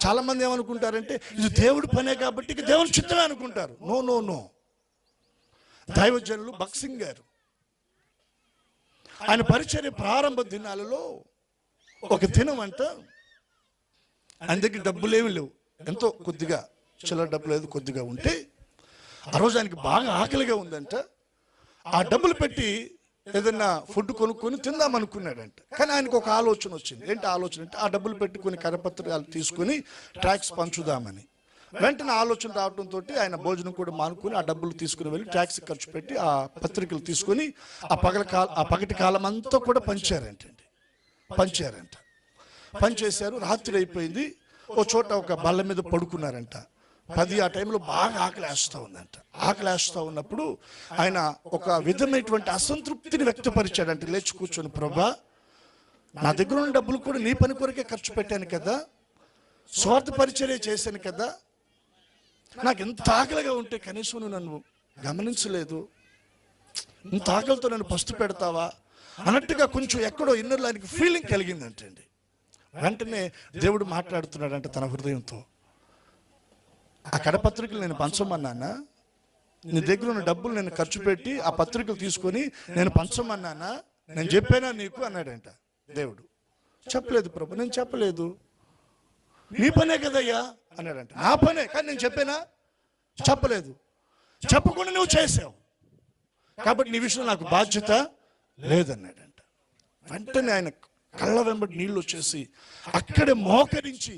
చాలా మంది ఏమనుకుంటారంటే ఇది దేవుడి పనే కాబట్టి ఇక దేవుని చిత్తమే అనుకుంటారు. No no no. దైవజనులు భక్సింగ్ గారు ఆయన పరిచర్య ప్రారంభ దినాలలో ఒక దినం అంట ఆయన దగ్గర డబ్బులు ఏమి లేవు, ఎంతో కొద్దిగా చిల్లర డబ్బులు ఏదో కొద్దిగా ఉంటే ఆ రోజు ఆయనకి బాగా ఆకలిగా ఉందంట. ఆ డబ్బులు పెట్టి ఏదన్నా ఫుడ్ కొనుక్కొని తిందాం అనుకున్నాడంట. కానీ ఆయనకు ఒక ఆలోచన వచ్చింది. ఏంటి ఆలోచన అంటే ఆ డబ్బులు పెట్టుకొని కరపత్రాలు తీసుకొని ట్యాక్స్ పంచుదామని. వెంటనే ఆలోచన రావడంతో ఆయన భోజనం కూడా మానుకొని ఆ డబ్బులు తీసుకుని వెళ్ళి ట్యాక్స్ ఖర్చు పెట్టి ఆ పత్రికలు తీసుకొని ఆ పగటి కాలం అంతా కూడా పంచారంట. పనిచేశారు. రాత్రి అయిపోయింది. ఓ చోట ఒక బల్ల మీద పడుకున్నారంట. 10 ఆ టైంలో బాగా ఆకలేస్తూ ఉందంట. ఆకలేస్తూ ఉన్నప్పుడు ఆయన ఒక విధమైనటువంటి అసంతృప్తిని వ్యక్తపరిచాడంటే లేచి కూర్చొని, ప్రభా, నా దగ్గర ఉన్న డబ్బులు కూడా నీ పని కొరకే ఖర్చు పెట్టాను కదా, స్వార్థ పరిచర్య చేశాను కదా, నాకు ఎంత ఆకలిగా ఉంటే కనీసం నువ్వు నన్ను గమనించలేదు, ఇంత ఆకలితో నన్ను పస్తు పెడతావా అన్నట్టుగా కొంచెం ఎక్కడో ఇన్నర్లో ఆయనకి ఫీలింగ్ కలిగిందంటండి. వెంటనే దేవుడు మాట్లాడుతున్నాడంట తన హృదయంతో, ఆ కడపత్రికలు నేను పంచమన్నానా, నీ దగ్గర ఉన్న డబ్బులు నేను ఖర్చు పెట్టి ఆ పత్రికలు తీసుకొని నేను పంచమన్నానా, నేను చెప్పానా నీకు అన్నాడంట దేవుడు. చెప్పలేదు ప్రభు, నేను చెప్పలేదు, నీ పనే కదయ్యా అన్నాడంట. నా పనే, కానీ నేను చెప్పానా, చెప్పలేదు, చెప్పకుండా నువ్వు చేసావు కాబట్టి నీ విషయంలో నాకు బాధ్యత లేదన్నాడంట. వెంటనే ఆయన కళ్ళ వెంబడి నీళ్ళు వచ్చేసి అక్కడే మోకరించి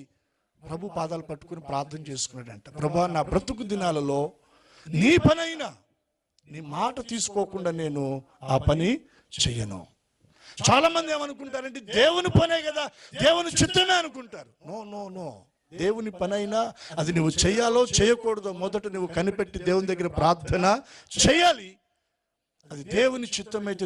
ప్రభు పాదాలు పట్టుకుని ప్రార్థన చేసుకున్నాడంట. ప్రభా, నా బ్రతుకు దినాలలో నీ పనైనా నీ మాట తీసుకోకుండా నేను ఆ పని చెయ్యను. చాలా మంది ఏమనుకుంటారంటే దేవుని పనే కదా, దేవుని చిత్తమే అనుకుంటారు. No no no. దేవుని పనైనా అది నువ్వు చెయ్యాలో చేయకూడదో మొదట నువ్వు కనిపెట్టి దేవుని దగ్గర ప్రార్థన చేయాలి. అది దేవుని చిత్తమైతే